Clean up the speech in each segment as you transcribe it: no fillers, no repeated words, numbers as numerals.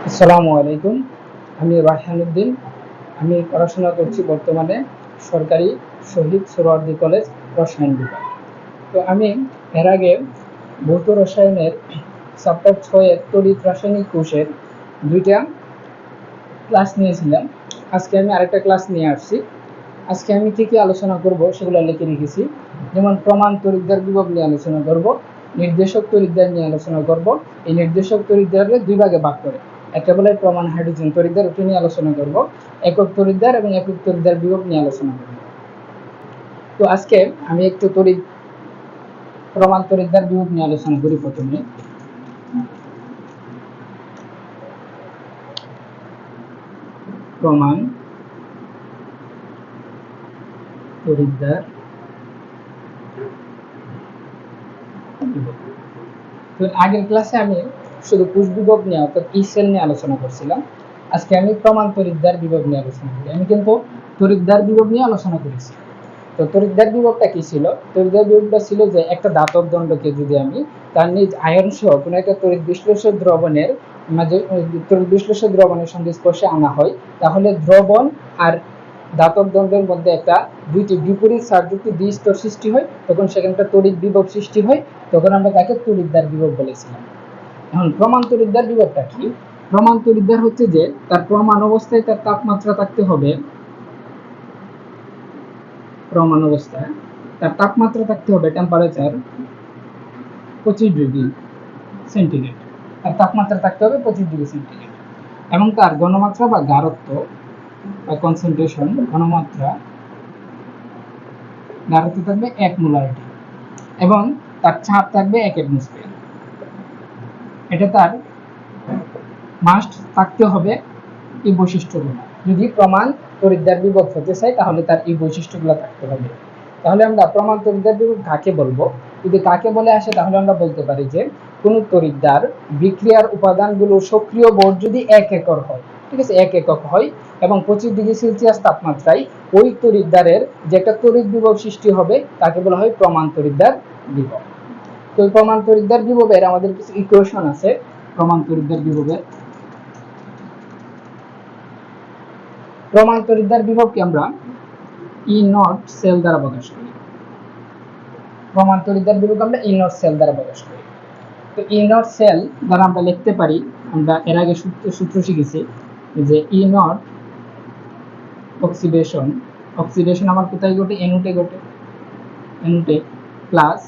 আসসালামু আলাইকুম। আমি রায়হান উদ্দিন। আমি পড়াশোনা করছি বর্তমানে সরকারি শহীদ সোহরাওয়ার্দী কলেজ রসায়ন বিভাগ। তো আমি এর আগে ভৌত রসায়নের চ্যাপ্টার 6 এর তড়িৎ রাসায়নিক কোষের 2টা ক্লাস নিয়েছিলাম। আজকে আমি আরেকটা ক্লাস নিয়ে আসছি। আজকে আমি কি কি আলোচনা করব সেগুলো লিখে রেখেছি। যেমন প্রমাণ তড়িৎদ্বার বিভব নিয়ে আলোচনা করব, নির্দেশক তড়িৎদ্বার নিয়ে আলোচনা করব। এই নির্দেশক তড়িৎদ্বারের দুই ভাগে ভাগ করে, একটা বলে প্রমাণ হাইড্রোজেন তড়িৎদ্বার, ওটা নিয়ে আলোচনা করব। একক তড়িৎদ্বার এবং একক তড়িৎদ্বার বিভব নিয়ে আলোচনা করব। তো আজকে আমি একটু প্রমাণ তড়িৎদ্বার বিভব নিয়ে আলোচনা করি। প্রথমে প্রমাণ তড়িৎদ্বার বিভব। তো আগের ক্লাসে আমি শুধু কোষ বিভব নিয়ে অর্থাৎ ই সেল নিয়ে আলোচনা করছিলাম। আজকে আমি প্রমাণ তড়িৎদ্বার বিভব নিয়ে আলোচনা করি। আমি কিন্তু তড়িৎদ্বার বিভব নিয়ে আলোচনা করেছি। তো তড়িৎদ্বার বিভবটা কি ছিল? তড়িৎদ্বার বিভবটা ছিল যে একটা ধাতব দণ্ডকে যদি আমি তার নিজ আয়ন সহ কোনো একটা তড়িৎ বিশ্লেষক দ্রবণের মাঝে তড়িৎ বিশ্লেষক দ্রবণের সংস্পর্শে আনা হয়, তাহলে দ্রবণ আর ধাতব দণ্ডের মধ্যে একটা দুইটি বিপরীত চার্জযুক্ত দ্বি-স্তর সৃষ্টি হয়, তখন সেখানে একটা তড়িৎ বিভব সৃষ্টি হয়, তখন আমরা তাকে তড়িৎদ্বার বিভব বলেছিলাম। এখন প্রমাণ তড়িৎদ্বার বিভবটা কি? প্রমাণ তড়িৎদ্বার হচ্ছে যে তার প্রমাণ অবস্থায় তার তাপমাত্রা থাকতে হবে, প্রমাণ অবস্থায় তার তাপমাত্রা থাকতে হবে টেম্পারেচার 25 ডিগ্রি সেন্টিগ্রেড। তার তাপমাত্রা থাকতে হবে 25 ডিগ্রি সেন্টিগ্রেড, এবং তার ঘনমাত্রা বা গাঢ়ত্ব বা কনসেন্ট্রেশন ঘনমাত্রা গাঢ়ত্ব থাকবে 1 মোলারিটি, এবং তার চাপ থাকবে 1 অ্যাটমসফিয়ার। এটা তার মাস্ট থাকতে হবে এই বৈশিষ্ট্যগুলো। যদি প্রমাণ তড়িৎদ্বার বিভব হতে চাই তাহলে তার এই বৈশিষ্ট্যগুলো থাকতে হবে। তাহলে আমরা প্রমাণ তড়িৎদ্বার বিভব কাকে বলবো? যদি কাকে বলে আসে তাহলে আমরা বলতে পারি যে কোন তড়িৎদ্বার বিক্রিয়ার উপাদানগুলো সক্রিয় ভর যদি 1 একক হয়, ঠিক আছে, 1 একক হয়, এবং 25 ডিগ্রি সেলসিয়াস তাপমাত্রায় ওই তড়িৎদ্বারের যে একটা তড়িৎ বিভব সৃষ্টি হবে তাকে বলা হয় প্রমাণ তড়িৎদ্বার বিভব। তো এই প্রমাণ তড়িৎদ্বার বিভবের আমাদের কিছু ইকুয়েশন আছে। প্রমাণ তড়িৎদ্বার বিভবের প্রমাণ তড়িৎদ্বার বিভবকে আমরা ই নট সেল দ্বারা প্রকাশ করি। প্রমাণ তড়িৎদ্বার বিভবকে আমরা ই নট সেল দ্বারা প্রকাশ করি। তো ই নট সেল দ্বারা আমরা লিখতে পারি, আমরা এর আগে সূত্র শিখেছি যে ই নট অক্সিডেশন, অক্সিডেশন আমার কোথায় ঘটে? এনুটে ঘটে, এনুটে, plus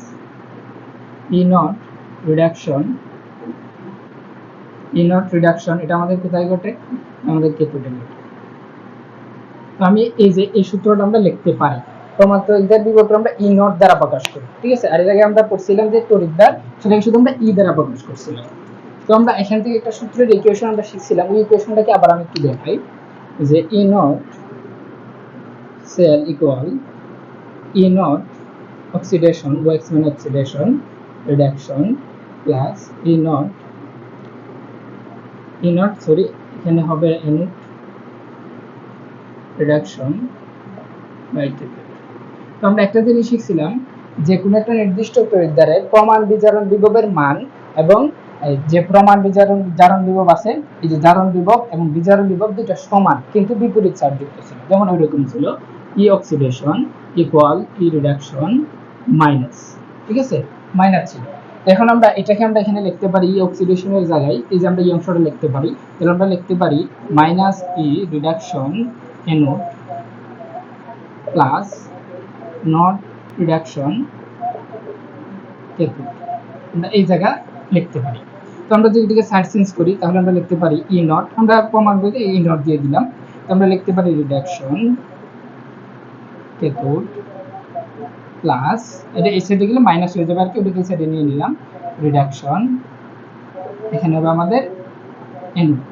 E naught reduction, E naught reduction এটা আমাদের কোথায় ঘটে? আমাদের কেতুটে ঘটে। তো আমি এই যে এই সূত্রটা আমরা লিখতে পারি। প্রমাণ তড়িৎদ্বার বিভবকে আমরা ই নট দ্বারা প্রকাশ করি, ঠিক আছে। আর এর আগে আমরা পড়ছিলাম যে তড়িৎদ্বার, সেটাকে শুধু আমরা ই দ্বারা প্রকাশ করছিলাম। তো আমরা এখান থেকে একটা সূত্রের ইকুয়েশন আমরা শিখছিলাম, ওই ইকুয়েশনটাকে আবার আমি কি দেখাই যে E naught cell equal E naught oxidation, O X মানে oxidation reduction, plus E naught sorry এখানে হবে এন রিডাকশন বাই টি। তো আমরা একটা জিনিস শিখছিলাম যে কোনো একটা নির্দিষ্ট তড়িৎদ্বারের প্রমাণ বিজারণ বিভবের মান এবং যে প্রমাণ জারণ বিভব আছে, এই যে জারণ বিভব এবং বিজারণ বিভব দুটো সমান কিন্তু বিপরীত চার্জযুক্ত ছিল। যেমন ওইরকম ছিল ই অক্সিডেশন ইকুয়াল ই রিডাকশন মাইনাস, ঠিক আছে, মাইনাস ছিল। এখন আমরা এটাকে আমরা এখানে লিখতে পারি ই অক্সিডেশনের জায়গায় এই যে আমরা এই অংশটা লিখতে পারি, তাহলে আমরা লিখতে পারি minus E reduction anode plus not reduction Ketu, আমরা এই জায়গা লিখতে পারি। তো আমরা যদি এটাকে সাইড চেঞ্জ করি তাহলে আমরা লিখতে পারি ই নট, আমরা প্রমাণ করে ই নট দিয়ে দিলাম, তো আমরা লিখতে পারি রিডাকশন কেতু প্লাস এটা এই সাইডে গেলে মাইনাস হয়ে যাবে আর কি, ওটাকে সাইডে নিয়ে নিলাম রিডাকশন, এখানে হবে আমাদের এনোড।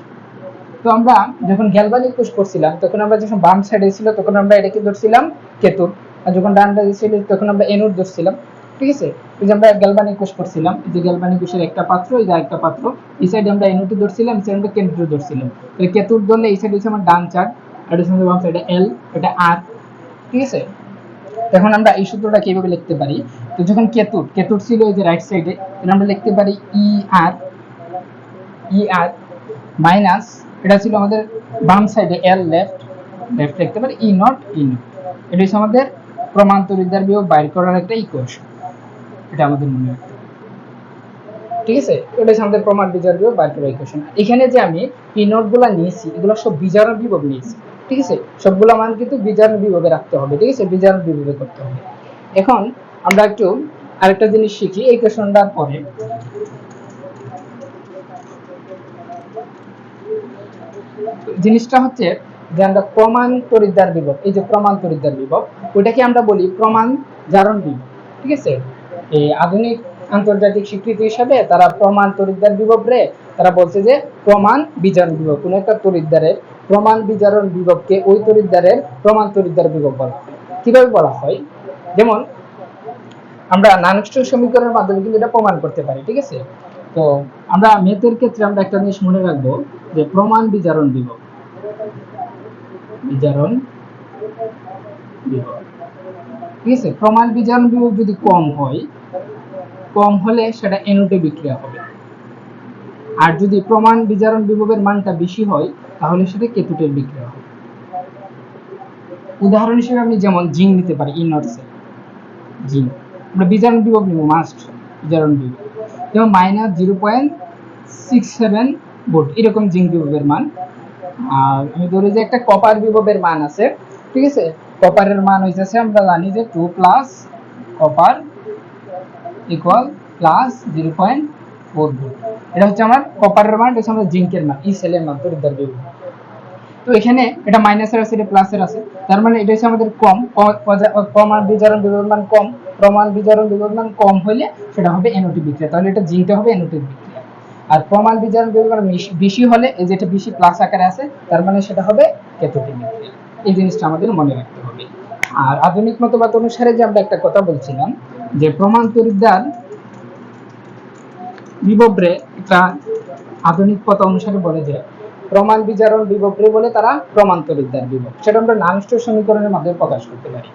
তো আমরা যখন গ্যালভানিক কোষ করছিলাম তখন আমরা যখন বাম সাইডে ছিল তখন আমরা এটাকে ধরছিলাম কেতু, আর যখন ডান সাইডে ছিল তখন আমরা এনোড ধরছিলাম, ঠিক আছে। এই যে আমরা গ্যালভানিক কোষ করছিলাম, এই যে গ্যালভানিক কোষের একটা পাত্র, এই যে আরেকটা পাত্র, এই সাইডে আমরা এনোড ধরছিলাম, এই সাইডে আমরা কেন্দ্র ধরছিলাম। তাহলে কেতু ধরলে এই সাইডে হচ্ছে আমার ডান চার্জ, আর এটা হচ্ছে বাম সাইডে এল, এটা আর, ঠিক আছে। এখন আমরা এই সূত্রটা কিভাবে লিখতে পারি? তো যখন কেতু ছিল এই যে রাইট সাইডে, তাহলে আমরা লিখতে পারি ই আর মাইনাস এটা ছিল আমাদের বাম সাইডে এল লেফট লেফট লিখতে পারি ই নট ই নট। এটা হচ্ছে আমাদের প্রমাণ তড়িৎদ্বার বিভব বাইর করার একটা ইকুয়েশন, এটা আমাদের মনে রাখতে হবে। ঠিক আছে, এটা হচ্ছে আমাদের প্রমাণ বিজারণ বিভব বাইর করার ইকুয়েশন। এখানে যে আমি ই নট গুলা নিয়েছি এগুলো সব বিজারণ বিভব নিয়েছি। ঠিক আছে, সবগুলো মান কিন্তু বিজারণ বিভবে রাখতে হবে। ঠিক আছে, বিজারণ বিভবে করতে হবে। এখন আমরা একটু আরেকটা জিনিস শিখি এই কোয়েশনটার পরে। জিনিসটা হচ্ছে যে আমরা প্রমাণ তড়িৎদ্বার বিভব, এই যে প্রমাণ তড়িৎদ্বার বিভব ওইটাকে আমরা বলি প্রমাণ জারণ বিভব। ঠিক আছে, এই আধুনিক আন্তর্জাতিক স্বীকৃতি হিসাবে তারা প্রমাণ তড়িৎদ্বার বিভব রে তারা বলছে যে প্রমাণ বিজারণ বিভব। কোন একটা তড়িৎদ্বারের প্রমাণ বিজারণ বিভবকে ওই তড়িৎদ্বারের প্রমাণ তড়িৎদ্বার বিভব বলা হয়। কিভাবে বলা হয়, যেমন আমরা নানস্টক সমীকরণের মাধ্যমে কিন্তু এটা প্রমাণ করতে পারি। ঠিক আছে, তো আমরা ম্যাথের ক্ষেত্রে আমরা একটা জিনিস মনে রাখবো যে প্রমাণ বিজারণ বিভব, বিজারণ বিভব। ঠিক আছে, প্রমাণ বিজারণ বিভব যদি কম হয়, কম হলে সেটা এনোটে বিক্রিয়া হবে। আর যদি প্রমাণ বিজারণ বিভবের মানটা বেশি হয় তাহলে সেটা কেথোটের বিক্রিয়া হবে। উদাহরণ হিসেবে আমি যেমন জিঙ্ক নিতে পারি, ই নট সেল জিঙ্ক, আমরা বিজারণ বিভব নিব মাস্ট বিজারণ বিভব যেমন -0.67 ভোল্ট এরকম জিঙ্ক বিভবের মান। আর আমি ধরি যে একটা কপার বিভবের মান আছে। ঠিক আছে, কপারের মান হইতেছে আমরা জানি যে 2 plus copper equal plus 0.4 volt. এটা হচ্ছে আমার কপারের মান, এটা হচ্ছে আমার জিঙ্কের মান, ই সেলের মান তড়িৎদ্বার বিভব। তো এখানে এটা মাইনাসের আছে, এটা প্লাসের আছে, তার মানে এটা হচ্ছে আমাদের কম। প্রমাণ বিজারণ বিভবের মান কম, প্রমাণ বিজারণ বিভবের মান কম হইলে সেটা হবে এনোটি বিক্রিয়া, তাহলে এটা জিঙ্কটা হবে এনোটিক বিক্রিয়া। আর প্রমাণ বিজারণ বিভবের মান বেশি হলে এই যেটা বেশি প্লাস আকারে আছে তার মানে সেটা হবে ক্যাথোডিক বিক্রিয়া। এই জিনিসটা আমাদের মনে রাখতে হবে। আর আধুনিক মতবাদ অনুসারে যে আমরা একটা কথা বলছিলাম যে প্রমাণ তড়িৎদ্বার বিভবরে একটা আধুনিক কথা অনুসারে বলে যে প্রমাণ বিজারণ বিভবরে বলে তারা প্রমাণ তড়িৎদ্বার বিভব, সেটা আমরা নানস্টক সমীকরণের মাধ্যমে প্রকাশ করতে পারি।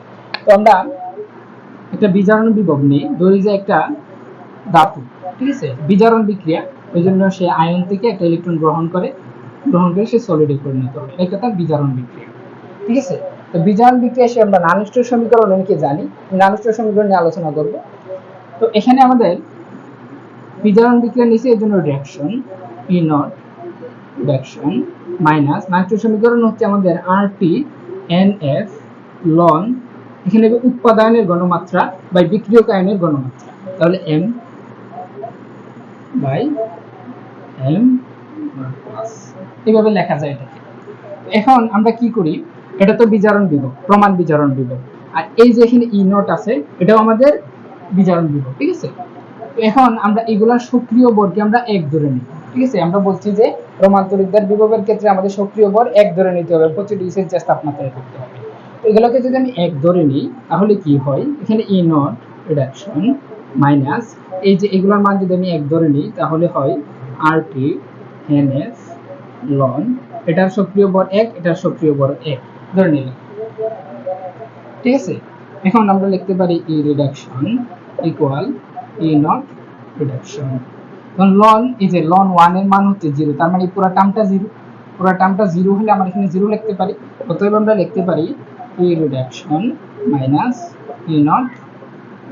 তো আমরা একটা বিজারণ বিভব নিয়ে ধরি যে একটা ধাতু, ঠিক আছে, বিজারণ বিক্রিয়া, ওই জন্য সে আয়ন থেকে একটা ইলেকট্রন গ্রহণ করে সে সলিডে পরিণত হয়, এটা তার বিজারণ বিক্রিয়া। ঠিক আছে, তো বিজারণ বিক্রিয়া সে আমরা নানস্টক সমীকরণ অনেকে জানি, নানস্টক সমীকরণ নিয়ে আলোচনা করব। তো এখানে আমাদের বিজারণ বিক্রিয়া নিচে এর জন্য reaction E not reaction minus nitrogen সমীকরণ হচ্ছে আমাদের আরটি এনএফ লন, এখানে উৎপাদনের ঘনমাত্রা বাই বিক্রিয়ক আয়নের ঘনমাত্রা, তাহলে এম বাই এম প্লাস এইভাবে লেখা যায় এটাকে। এখন আমরা কি করি, এটা তো বিজারণ বিভব, প্রমাণ বিজারণ বিভব, আর এই যে এখানে ই নট আছে এটাও আমাদের বিজারণ বিভব। ঠিক আছে, এখন আমরা এগুলা সক্রিয় ভরকে আমরা এক ধরে নিই। ঠিক আছে, আমরা বলছি যে প্রমাণ তড়িৎদ্বার বিভবের ক্ষেত্রে আমাদের সক্রিয় ভর এক ধরে নিতে হবে, 25 সেলসিয়াস তাপমাত্রায় থাকতে হবে। এগুলোকে যদি আমি এক ধরে নিই তাহলে কি হয়, এখানে ই নট রিডাকশন মাইনাস এই যে এগুলোর মান যদি আমি এক ধরে নিই তাহলে হয় আরটি এনএফ লন, এটার সক্রিয় ভর এক, এটার সক্রিয় ভর এক ধরে নিলাম। ঠিক আছে, এখন আমরা লিখতে পারি E reduction equal E naught reduction. লন এই যে লন 1 এর মান হচ্ছে 0, তার মানে পুরো টার্মটা 0, পুরো টার্মটা 0 হলে আমরা এখানে 0 লিখতে পারি। অতএব আমরা লিখতে পারি E reduction minus E naught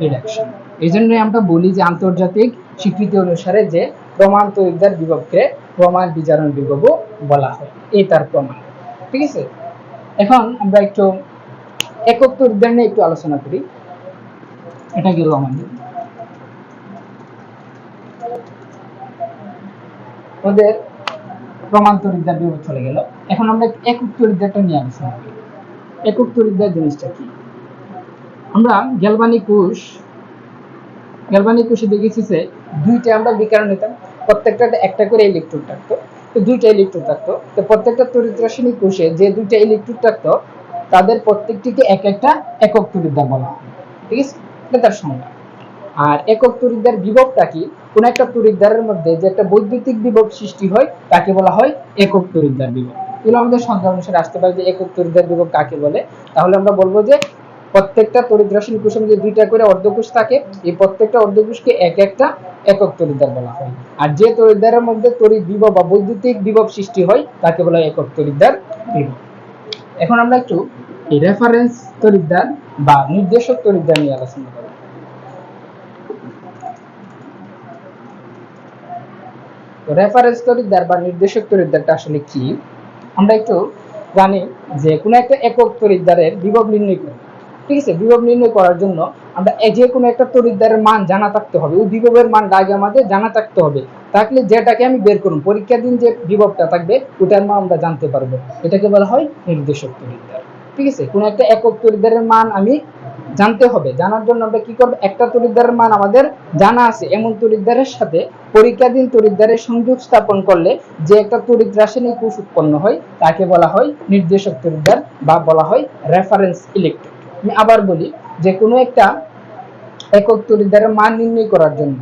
reduction. এইজন্য আমরা বলি যে আন্তর্জাতিক স্বীকৃতি অনুসারে যে প্রমাণ তড়িৎদ্বার বিভবকে প্রমাণ বিজারণ বিভবও বলা হয়, এই তার প্রমাণ। ঠিক আছে, এখন আমরা একটু একক তড়িৎদ্বার নিয়ে একটু আলোচনা করি। এটা গেল আমাদের প্রমাণ তড়িৎদ্বার বিভব চলে গেল। এখন আমরা একক তড়িৎদ্বারটা নিয়ে আলোচনা করি। একক তড়িৎদ্বার জিনিসটা কি, আমরা গ্যালভানিক কোষে দেখেছি যে দুইটা আমরা বিকিরণ নিতাম, প্রত্যেকটাতে একটা করে ইলেকট্রন থাকতো, তো দুইটা ইলেকট্রন থাকতো, তো প্রত্যেকটা তড়িৎ রাসায়নিক কোষে যে দুইটা ইলেকট্রন থাকতো তাদের প্রত্যেকটিকে এক একটা একক তড়িৎদ্বার বলা হয়। ঠিক আছে, এটা তার সংজ্ঞা। আর একক তড়িৎদ্বার বিভবটা কি, কোন একটা তড়িৎদ্বারের মধ্যে যে একটা বৈদ্যুতিক বিভব সৃষ্টি হয় তাকে বলা হয় একক তড়িৎদ্বার বিভব। এগুলো আমাদের সংজ্ঞা অনুসারে আসতে পারে যে একক তড়িৎদ্বার বিভব কাকে বলে। তাহলে আমরা বলবো যে প্রত্যেকটা তড়িৎ রাসায়নিক কোষের মধ্যে দুইটা করে অর্ধকোষ থাকে, এই প্রত্যেকটা অর্ধকোষকে এক একটা একক তড়িৎদ্বার বলা হয়। আর যে তড়িৎদ্বারের মধ্যে তড়িৎ বিভব বা বৈদ্যুতিক বিভব সৃষ্টি হয় তাকে বলা হয় একক তড়িৎদ্বার বিভব। এখন আমরা একটু এই রেফারেন্স তড়িৎদ্বার বা নির্দেশক তড়িৎদ্বার নিয়ে আলোচনা করব। রেফারেন্স তড়িৎদ্বার বা নির্দেশক তড়িৎদ্বারটা আসলে কি আমরা একটু জানি যে কোনো একটা একক তড়িৎদ্বারের বিভব নির্ণয় করি, ঠিক আছে। বিভব নির্ণয় করার জন্য আমরা যে কোনো একটা তড়িৎদ্বারের মান জানা থাকতে হবে, ওই বিভবের মানটা আগে আমাদের জানা থাকতে হবে, তাহলে যেটাকে আমি বের করব পরীক্ষার দিন যে বিভবটা থাকবে ওটার মান আমরা জানতে পারবো, এটাকে বলা হয় নির্দেশক তড়িৎদ্বার, ঠিক আছে। কোনো একটা একক তড়িৎদ্বারের মান আমি জানতে হবে, জানার জন্য আমরা কি করব, একটা তড়িৎদ্বারের মান আমাদের জানা আছে এমন তড়িৎদ্বারের সাথে পরীক্ষাধীন তড়িৎদ্বারের সংযোগ স্থাপন করলে যে একটা তড়িৎ রাসায়নিক কোষ উৎপন্ন হয় তাকে বলা হয় নির্দেশক তড়িৎদ্বার বা বলা হয় রেফারেন্স ইলেকট্রোড। আমি আবার বলি যে কোনো একটা একক তড়িৎদ্বারের মান নির্ণয় করার জন্য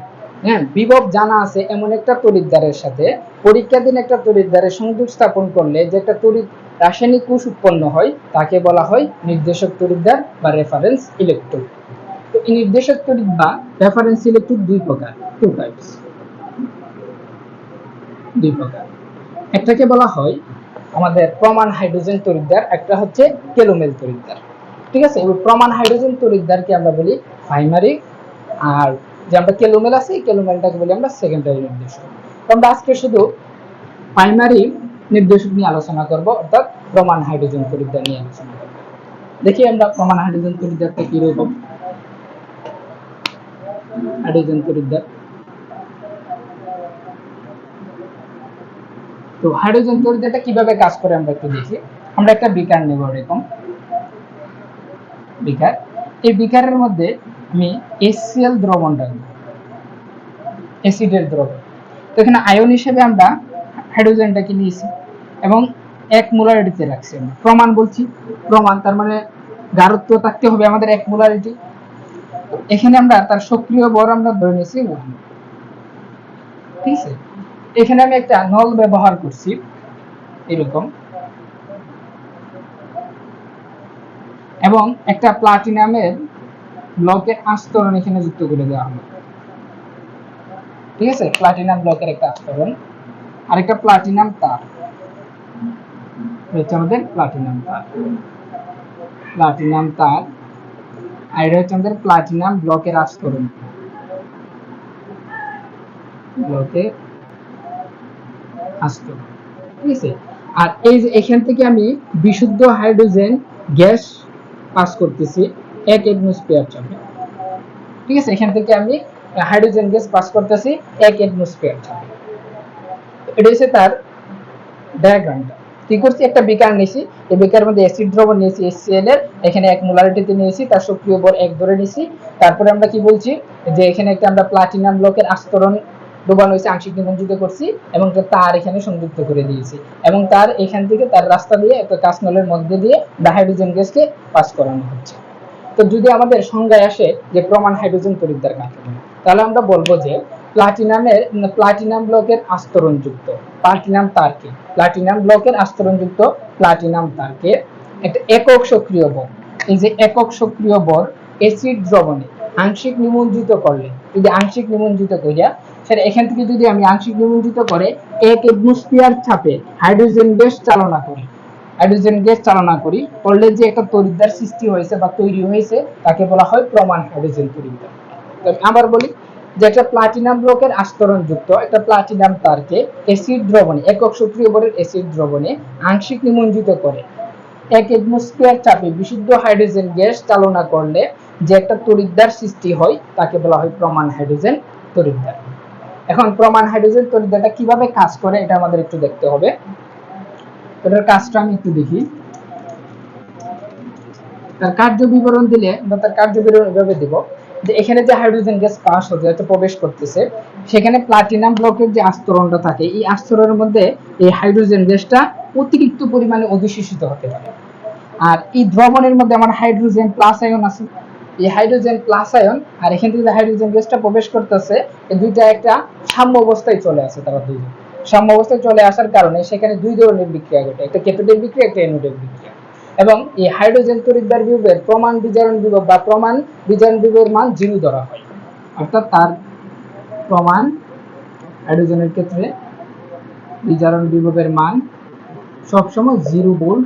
বিভব জানা আছে এমন একটা তড়িৎদ্বারের সাথে পরীক্ষাধীন একটা তড়িৎদ্বারের সংযোগ স্থাপন করলে যে একটা তড়িৎ রাসায়নিক কোষ উৎপন্ন হয় তাকে বলা হয় নির্দেশক তড়িৎদ্বার বা রেফারেন্স ইলেকট্রোড। তো এই নির্দেশক তড়িৎ বা রেফারেন্স ইলেকট্রোড দুই প্রকার, দুই প্রকার। একটাকে বলা হয় আমাদের প্রমাণ হাইড্রোজেন তড়িৎদ্বার, একটা হচ্ছে কেলোমেল তড়িৎদ্বার, ঠিক আছে। এই প্রমাণ হাইড্রোজেন তড়িৎদ্বারকে আমরা বলি প্রাইমারি, আর যে আমরা কেলোমেল আছে এই কেলোমেলটাকে বলি আমরা সেকেন্ডারি নির্দেশক। তো আমরা আজকে শুধু প্রাইমারি নির্দেশক নিয়ে আলোচনা করব, অর্থাৎ প্রমাণ হাইড্রোজেন তড়িৎদ্বার নিয়ে আলোচনা করব। দেখি আমরা প্রমাণ হাইড্রোজেন তড়িৎদ্বারটা কি রকম। হাইড্রোজেন তড়িৎদ্বার, তো হাইড্রোজেন তড়িৎদ্বারটা কিভাবে কাজ করে আমরা একটু দেখি। আমরা একটা বিকার নেব, এরকম বিকার, এই বিকারের মধ্যে আমি HCl দ্রবণটা দেব, অ্যাসিডের দ্রবণ। তো এখানে আয়ন হিসেবে আমরা হাইড্রোজেনটাকে নিয়েছি এবং 1 মোলারিটিতে রাখছি। আমরা প্রমাণ বলছি, প্রমাণ তার মানে গাঢ়ত্ব থাকতে হবে আমাদের 1 মোলারিটি। এখানে আমরা তার সক্রিয় ভর আমরা ধরে নিয়েছি 1, ঠিক আছে। এখানে আমি একটা নল ব্যবহার করছি এরকম, এবং একটা প্লাটিনামের ব্লকের আস্তরণ এখানে যুক্ত করে দেওয়া হলো, ঠিক আছে। প্লাটিনাম ব্লকের একটা আস্তরণ আর একটা প্লাটিনাম তার, হচ্ছে আমাদের প্লাটিনাম তার, প্লাটিনাম তার, আর এটা হচ্ছে আমাদের প্লাটিনাম ব্লকের আস্তরণ, ব্লকের আস্তরণ, ঠিক আছে। আর এই যে এখান থেকে আমি বিশুদ্ধ হাইড্রোজেন গ্যাস পাস করতেছি 1 অ্যাটমসফিয়ার চাপে, ঠিক আছে। এখান থেকে আমি হাইড্রোজেন গ্যাস পাস করতেছি 1 অ্যাটমসফিয়ার চাপে। এটা হচ্ছে তার ডায়াগ্রামটা। কি করছি, একটা বিকার নিয়েছি, এই বিকারের মধ্যে অ্যাসিড দ্রবণ নিয়েছি HCl এর, এখানে 1 মোলারিটিতে নিয়েছি, তার সক্রিয় ভর 1 ধরে নিয়েছি। তারপরে আমরা কি বলছি যে এখানে একটা আমরা প্লাটিনাম ব্লকের আস্তরণ ডোবানো হয়েছে, আংশিক নিমজ্জিত করছি এবং তার এখানে সংযুক্ত করে দিয়েছি, এবং তার এখান থেকে তার রাস্তা দিয়ে একটা কাঁচনলের মধ্যে দিয়ে হাইড্রোজেন গ্যাসকে পাস করানো হচ্ছে। তো যদি আমাদের সংজ্ঞায় আসে যে প্রমাণ হাইড্রোজেন তড়িৎদ্বার কাকে বলে, তাহলে আমরা বলবো যে প্লাটিনাম ব্লকের আস্তরণযুক্ত প্লাটিনাম তারকে, প্লাটিনাম ব্লকের আস্তরণযুক্ত প্লাটিনাম তারকে একটা একক সক্রিয় ভর, এই যে একক সক্রিয় ভর অ্যাসিড দ্রবণে আংশিক নিমজ্জিত করলে, যদি আংশিক নিমজ্জিত করিয়া সেটা এখান থেকে যদি আমি আংশিক নিমজ্জিত করে 1 অ্যাটমসফিয়ার চাপে হাইড্রোজেন গ্যাস চালনা করি, হাইড্রোজেন গ্যাস চালনা করি করলে যে একটা তড়িৎদ্বার সৃষ্টি হয়েছে বা তৈরি হয়েছে তাকে বলা হয় প্রমাণ হাইড্রোজেন তড়িৎদ্বার। আবার বলি যে একটা প্লাটিনাম ব্লকের আস্তরণ যুক্ত একটা প্লাটিনাম তারকে অ্যাসিড দ্রবণে, একক সক্রিয় ভরের অ্যাসিড দ্রবণে আংশিক নিমজ্জিত করে 1 অ্যাটমসফিয়ার চাপে বিশুদ্ধ হাইড্রোজেন গ্যাস চালনা করলে যে একটা তড়িৎদ্বার সৃষ্টি হয় তাকে বলা হয় প্রমাণ হাইড্রোজেন তড়িৎদ্বার। এখন প্রমাণ হাইড্রোজেন তড়িৎদ্বারটা কিভাবে কাজ করে এটা আমাদের একটু দেখতে হবে। এটার কাজটা আমি একটু দেখি। তার কার্য বিবরণ দিলে বা তার কার্য বিবরণ এভাবে দিব যে এখানে যে হাইড্রোজেন গ্যাস পাস হতে প্রবেশ করতেছে সেখানে প্লাটিনাম ব্লকের যে আস্তরণটা থাকে এই আস্তরণের মধ্যে এই হাইড্রোজেন গ্যাসটা অতিরিক্ত পরিমাণে অধিশোষিত হতে পারে। আর এই দ্রবণের মধ্যে আমার হাইড্রোজেন প্লাস আয়ন আছে, এই হাইড্রোজেন প্লাস আয়ন আর এখান থেকে যে হাইড্রোজেন গ্যাসটা প্রবেশ করতেছে এই দুইটা একটা সাম্য অবস্থায় চলে আসে, তারা দুইজন সাম্য অবস্থায় চলে আসার কারণে সেখানে দুই ধরনের বিক্রিয়া ঘটে, একটা ক্যাথোডের বিক্রিয়া একটা অ্যানোডের বিক্রিয়া। এবং এই হাইড্রোজেন তড়িৎদ্বার বিভবের প্রমাণ বিজারণ বিভব বা প্রমাণ বিজারণ বিভবের মান 0 ধরা হয়, অর্থাৎ তার প্রমাণ হাইড্রোজেনের ক্ষেত্রে বিজারণ বিভবের মান সবসময় 0 ভোল্ট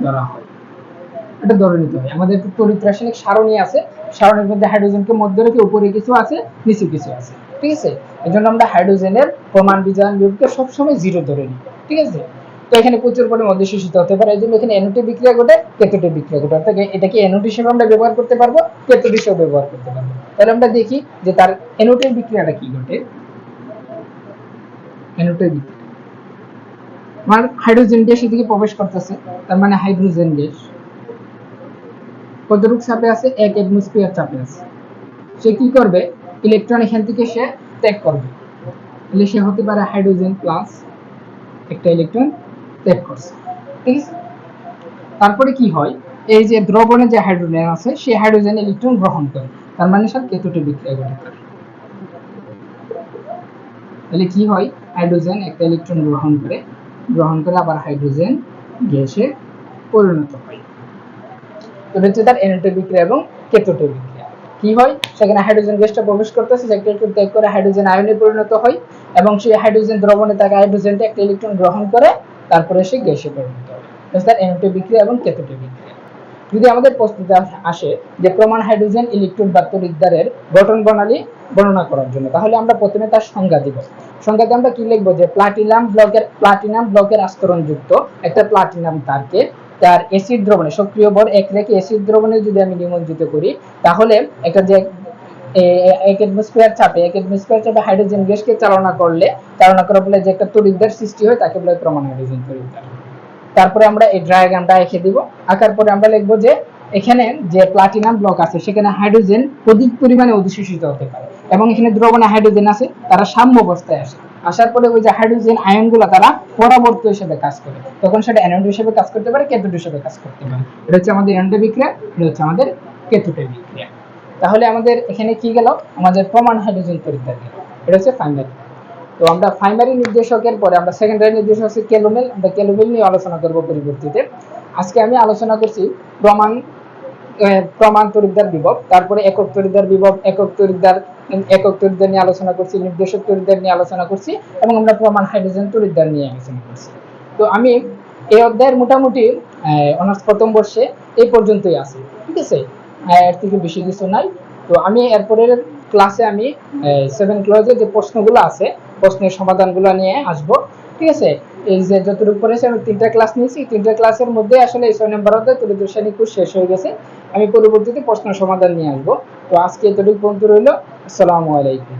ধরা হয়। এটা ধরে নিতে হয়। আমাদের তড়িৎ রাসায়নিক সারণী আছে, সারণীর মধ্যে হাইড্রোজেনকে মধ্যে রেখে উপরে কিছু আছে, নিচে কিছু আছে, ঠিক আছে। এজন্য আমরা হাইড্রোজেনের প্রমাণ বিজারণ বিভবকে সবসময় 0 ধরে নিই, ঠিক আছে। তো এখানে প্রচুর পরিমাণে অধিশোষিত হতে পারে, এই জন্য এখানে অ্যানোটিক বিক্রিয়া ঘটে, ক্যাথোডিক বিক্রিয়া ঘটে, অর্থাৎ এটাকে অ্যানোড হিসেবে আমরা ব্যবহার করতে পারবো, ক্যাথোড হিসেবে ব্যবহার করতে পারবো। তাহলে আমরা দেখি যে তার অ্যানোটিক বিক্রিয়াটা কি ঘটে। অ্যানোটিক বিক্রিয়া আমার হাইড্রোজেন গ্যাস এদিকে প্রবেশ করতেছে, তার মানে হাইড্রোজেন গ্যাস কতটুকু চাপে আছে, 1 অ্যাটমসফিয়ার চাপে আছে। সে কি করবে, ইলেকট্রন এখান থেকে সে ত্যাগ করবে, তাহলে সে হতে পারে হাইড্রোজেন প্লাস, একটা ইলেকট্রন ত্যাগ করছে, ঠিক আছে। তারপরে কি হয়, এই যে দ্রবণে যে হাইড্রোজেন আছে সে হাইড্রোজেন ইলেকট্রন গ্রহণ করে, তার মানে সব ক্যাথোডিক বিক্রিয়া ঘটে। তাহলে কি হয়, হাইড্রোজেন একটা ইলেকট্রন গ্রহণ করে আবার হাইড্রোজেন গ্যাসে পরিণত হয়। তো হচ্ছে তার অ্যানোটিক বিক্রিয়া এবং ক্যাথোডিক বিক্রিয়া। কি হয়, সেখানে হাইড্রোজেন গ্যাসটা প্রবেশ করতেছে, একটা ইলেকট্রন ত্যাগ করে হাইড্রোজেন আয়নে পরিণত হয়, এবং সেই হাইড্রোজেন দ্রবণে থাকে হাইড্রোজেনটা একটা ইলেকট্রন গ্রহণ করে, তারপরে সে গ্যাসে পরিণত হয়। তার অ্যানোটিক বিক্রিয়া এবং ক্যাথোডিক বিক্রিয়া। যদি আমাদের প্রশ্নতে আসে যে প্রমাণ হাইড্রোজেন ইলেকট্রন বা তড়িৎদ্বারের গঠন প্রণালী বর্ণনা করার জন্য, তাহলে আমরা প্রথমে তার সংজ্ঞা দিব। সংজ্ঞাতে আমরা কি লিখবো, যে প্লাটিনাম ব্লকের আস্তরণ যুক্ত একটা প্লাটিনাম তারকে তার অ্যাসিড দ্রবণে সক্রিয় ভর 1 রেখে অ্যাসিড দ্রবণে যদি আমি নিমজ্জিত করি, তাহলে একটা যে 1 অ্যাটমসফিয়ার চাপে হাইড্রোজেন গ্যাসকে চালনা করার ফলে যে একটা তড়িৎদ্বার সৃষ্টি হয় তাকে বলে প্রমাণ হাইড্রোজেন তড়িৎদ্বার। তারপরে আমরা এই ডায়াগ্রামটা এঁকে দিব, আঁকার পরে আমরা লিখবো যে এখানে যে প্লাটিনাম ব্লক আছে সেখানে হাইড্রোজেন অধিক পরিমাণে অধিশোষিত হতে পারে, এবং এখানে দ্রবণে হাইড্রোজেন আছে, তারা সাম্য অবস্থায় আসে, আসার পরে ওই যে হাইড্রোজেন আয়নগুলো তারা পরাবর্ত হিসেবে কাজ করে, তখন সেটা অ্যানোড হিসেবে কাজ করতে পারে, ক্যাথোড হিসেবে কাজ করতে পারে। এটা হচ্ছে আমাদের অ্যানোড বিক্রিয়া, এটা হচ্ছে আমাদের ক্যাথোড বিক্রিয়া। তাহলে আমাদের এখানে কি গেল, আমাদের প্রমাণ হাইড্রোজেন তড়িৎদ্বার গেল, এটা হচ্ছে প্রাইমারি। তো আমরা প্রাইমারি নির্দেশকের পরে আমরা সেকেন্ডারি নির্দেশক হচ্ছে ক্যালোমেল, আমরা ক্যালোমেল নিয়ে আলোচনা করব পরবর্তীতে। আজকে আমি আলোচনা করছি প্রমাণ তড়িৎদ্বার বিভব, তারপরে একক তড়িৎদ্বার বিভব, একক তড়িৎদ্বার নিয়ে আলোচনা করছি, নির্দেশক তড়িৎদ্বার নিয়ে আলোচনা করছি, এবং আমরা প্রমাণ হাইড্রোজেন তড়িৎদ্বার নিয়ে আলোচনা করছি। তো আমি এই অধ্যায়ের মোটামুটি অনার্স প্রথম বর্ষে এই পর্যন্তই আছি, ঠিক আছে, এর থেকে বেশি কিছু নাই। তো আমি এরপরের ক্লাসে আমি 7 ক্লাসে যে প্রশ্নগুলো আছে প্রশ্নের সমাধানগুলো নিয়ে আসব, ঠিক আছে। এই যে যতটুকু পড়েছি আমি 3টা ক্লাস নিয়েছি, 3টা ক্লাসের মধ্যে আসলে এই 6 নম্বর অধ্যায় তড়িৎ রাসায়নিক কোর্স শেষ হয়ে গেছে, আমি পরবর্তীতে প্রশ্ন সমাধান নিয়ে আসবো। তো আজকে এতটুকু পর্যন্ত রইল। আসসালামু আলাইকুম।